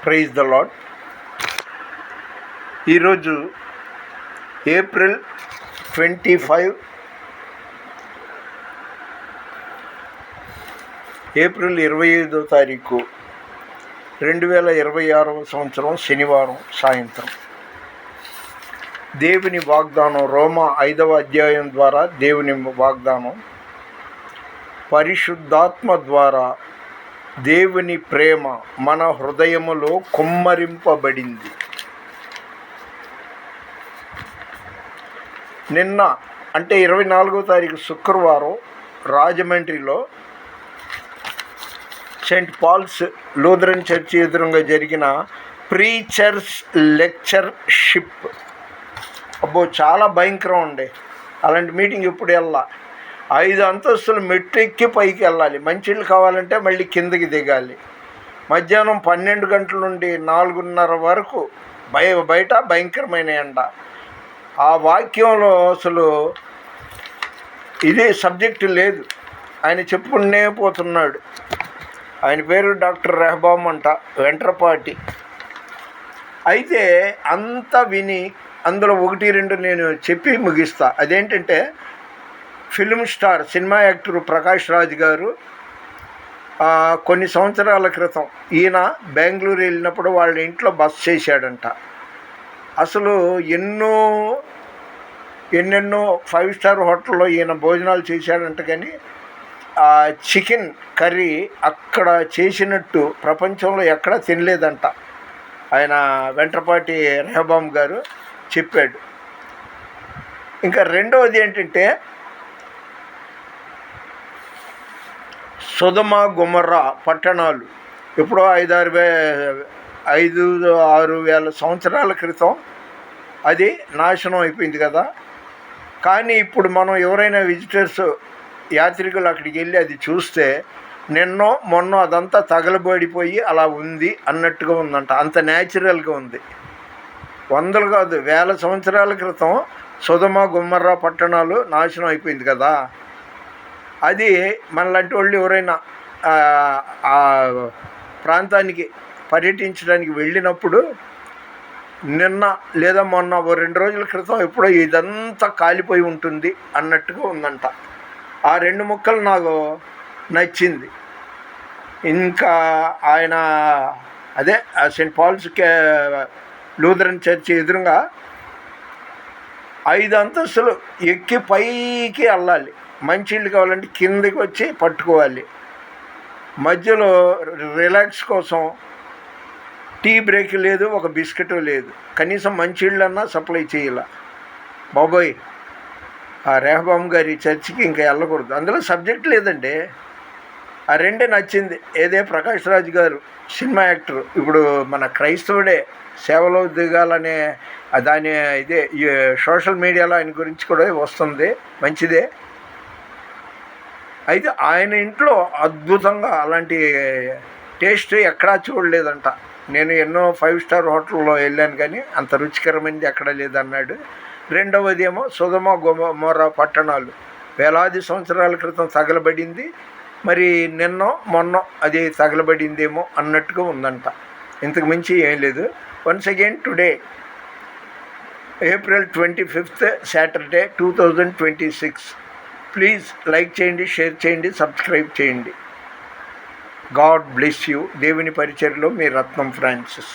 Praise the lord. ఈరోజు April 25, April 25వ తారీఖు 2026వ సంవత్సరం శనివారం సాయంత్రం. దేవుని వాగ్దానం, రోమా 5వ అధ్యాయం ద్వారా దేవుని వాగ్దానం, పరిశుద్ధాత్మ ద్వారా దేవుని ప్రేమ మన హృదయములో కుమ్మరింపబడింది. నిన్న అంటే 24వ తారీఖు శుక్రవారం రాజమండ్రిలో సెయింట్ పాల్స్ లూథరన్ చర్చి ఎదురుగా జరిగిన ప్రీచర్స్ లెక్చర్షిప్. చాలా భయంకరం ఉండే. అలాంటి మీటింగ్ ఎప్పుడు వెళ్ళా. 5 అంతస్తులు మెట్లు ఎక్కి పైకి వెళ్ళాలి. మంచిళ్ళు కావాలంటే మళ్ళీ కిందకి దిగాలి. మధ్యాహ్నం 12 గంటల నుండి 4:30 వరకు బయట భయంకరమైన ఎండ. ఆ వాక్యంలో అసలు ఇదే సబ్జెక్టు లేదు. ఆయన చెప్పుకునే పోతున్నాడు. ఆయన పేరు డాక్టర్ రెహబామ్ అంట, వెంట్రపాటి. అయితే అంతా విని అందులో 1-2 నేను చెప్పి ముగిస్తా. అదేంటంటే, film star, cinema actor Prakash Raj గారు కొన్ని సంవత్సరాల క్రితం ఈయన బెంగళూరు వెళ్ళినప్పుడు వాళ్ళ ఇంట్లో బస చేశాడంట. అసలు ఎన్నెన్నో 5 స్టార్ హోటల్లో ఈయన భోజనాలు చేశాడంట. కానీ ఆ చికెన్ కర్రీ అక్కడ చేసినట్టు ప్రపంచంలో ఎక్కడా తినలేదంట. ఆయన వెంట్రపాటి రెహబామ్ గారు చెప్పాడు. ఇంకా రెండవది ఏంటంటే, సొదొమ గొమొర్రా పట్టణాలు ఎప్పుడో 5-6 వేల సంవత్సరాల క్రితం అది నాశనం అయిపోయింది కదా. కానీ ఇప్పుడు మనం ఎవరైనా విజిటర్స్, యాత్రికులు అక్కడికి వెళ్ళి అది చూస్తే నిన్నో మొన్నో అదంతా తగలబడిపోయి అలా ఉంది అన్నట్టుగా ఉందంట. అంత న్యాచురల్గా ఉంది. 100 కాదు, 1000 సంవత్సరాల క్రితం సొదొమ గొమొర్రా పట్టణాలు నాశనం అయిపోయింది కదా. అది మనలాంటి వాళ్ళు ఎవరైనా ఆ ప్రాంతానికి పర్యటించడానికి వెళ్ళినప్పుడు నిన్న లేదా మొన్న 2 రోజుల క్రితం ఎప్పుడో ఇదంతా కాలిపోయి ఉంటుంది అన్నట్టుగా ఉందంట. ఆ 2 ముక్కలు నాకు నచ్చింది. ఇంకా ఆయన అదే సెయింట్ పాల్స్ లూథరన్ చర్చి ఎదురుగా 5 అంతస్తులు ఎక్కి పైకి వెళ్ళాలి. మంచిళ్ళు కావాలంటే కిందకి వచ్చి పట్టుకోవాలి. మధ్యలో రిలాక్స్ కోసం టీ బ్రేక్ లేదు, ఒక బిస్కెట్ లేదు. కనీసం మంచిళ్ళన్నా సప్లై చేయాల. బాబోయ్, ఆ రెహబామ్ గారి చర్చికి ఇంకా వెళ్ళకూడదు. అందులో సబ్జెక్ట్ లేదండి. ఆ 2 నచ్చింది. ఏదే ప్రకాష్ రాజ్ గారు సినిమా యాక్టర్, ఇప్పుడు మన క్రైస్తవుడే, సేవలో దిగాలనే దాని ఇదే సోషల్ మీడియాలో ఆయన గురించి కూడా వస్తుంది, మంచిదే. అయితే ఆయన ఇంట్లో అద్భుతంగా అలాంటి టేస్ట్ ఎక్కడా చూడలేదంట. నేను ఎన్నో 5 స్టార్ హోటల్లో వెళ్ళాను కానీ అంత రుచికరమైనది ఎక్కడా లేదన్నాడు. రెండవది ఏమో సొదొమ గొమొర్రా పట్టణాలు వేలాది సంవత్సరాల క్రితం తగలబడింది, మరి నిన్నో మొన్నో అది తగలబడిందేమో అన్నట్టుగా ఉందంట. ఇంతకు మించి ఏం లేదు. Once again today April 25th Saturday 2026. Please like చేయండి, షేర్ చేయండి, సబ్స్క్రైబ్ చేయండి. God bless you. దేవుని పరిచర్యలో మీ రత్నం ఫ్రాన్సిస్.